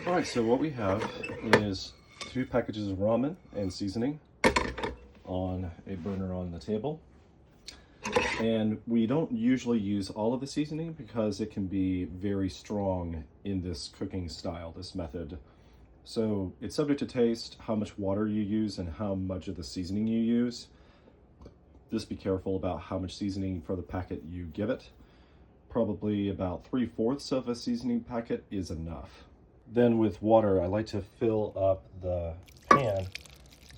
All right, so what we have is 2 packages of ramen and seasoning on a burner on the table. And we don't usually use all of the seasoning because it can be very strong in this cooking style, this method. So it's subject to taste, how much water you use and how much of the seasoning you use. Just be careful about how much seasoning for the packet you give it. Probably about 3/4 of a seasoning packet is enough. Then with water, I like to fill up the pan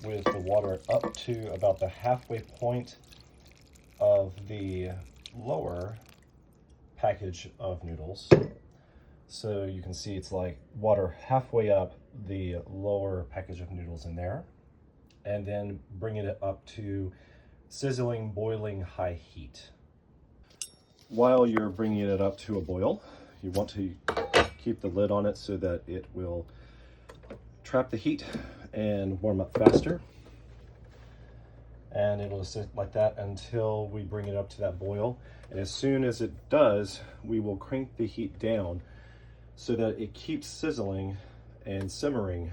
with the water up to about the halfway point of the lower package of noodles. So you can see it's like water halfway up the lower package of noodles in there, and then bringing it up to sizzling, boiling high heat. While you're bringing it up to a boil, you want to keep the lid on it so that it will trap the heat and warm up faster. And it'll sit like that until we bring it up to that boil. And as soon as it does, we will crank the heat down so that it keeps sizzling and simmering,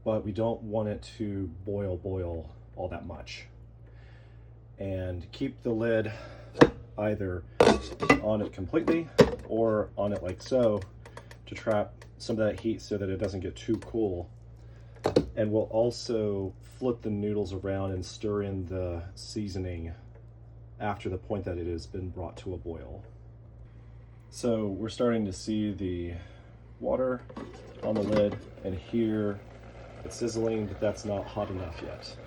but we don't want it to boil all that much. And keep the lid either on it completely or on it like so to trap some of that heat so that it doesn't get too cool. And we'll also flip the noodles around and stir in the seasoning after the point that it has been brought to a boil. So we're starting to see the water on the lid, and here it's sizzling, but that's not hot enough yet.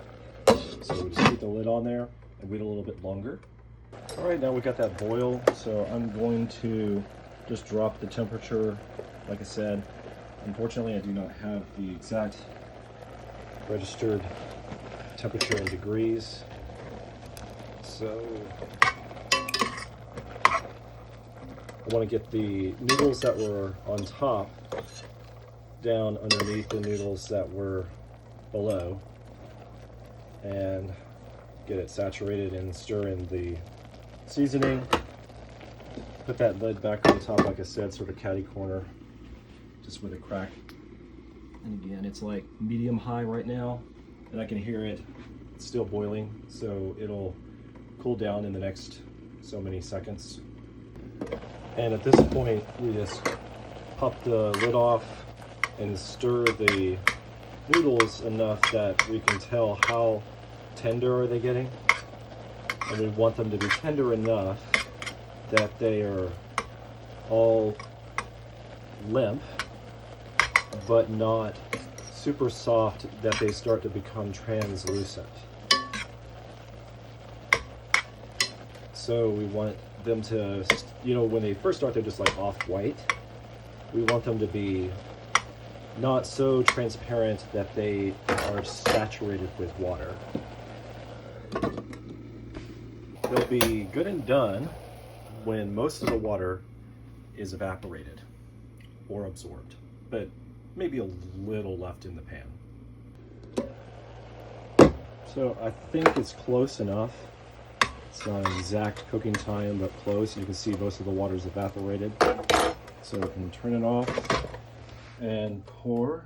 So we'll just keep the lid on there and wait a little bit longer. All right, now we got that boil, so I'm going to just drop the temperature. Like I said, unfortunately I do not have the exact registered temperature in degrees. So I want to get the noodles that were on top down underneath the noodles that were below and get it saturated and stir in the seasoning. Put that lid back on top, like I said, sort of catty corner, just with a crack. And again, it's like medium high right now, and I can hear it still boiling, so it'll cool down in the next so many seconds. And at this point, we just pop the lid off and stir the noodles enough that we can tell how tender are they getting. And we want them to be tender enough that they are all limp, but not super soft that they start to become translucent. So we want them to, when they first start, they're just like off-white. We want them to be not so transparent that they are saturated with water. They'll be good and done when most of the water is evaporated or absorbed, but maybe a little left in the pan. So I think it's close enough. It's not an exact cooking time, but close. You can see most of the water's evaporated. So we can turn it off and pour.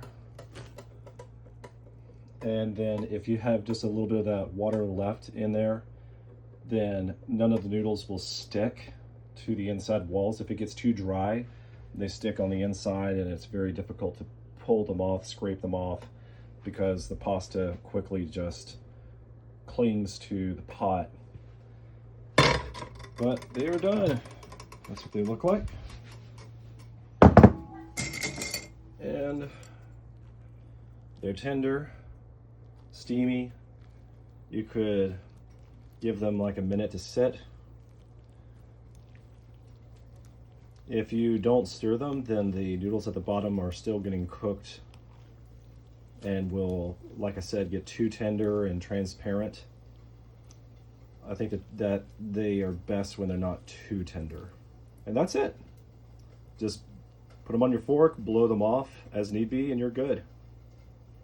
And then if you have just a little bit of that water left in there, then none of the noodles will stick to the inside walls. If it gets too dry, they stick on the inside and it's very difficult to pull them off, scrape them off, because the pasta quickly just clings to the pot. But they are done. That's what they look like. And they're tender, steamy. You could give them like a minute to sit. If you don't stir them, then the noodles at the bottom are still getting cooked and will, like I said, get too tender and transparent. I think that they are best when they're not too tender. And that's it. Just put them on your fork, blow them off as need be, and you're good.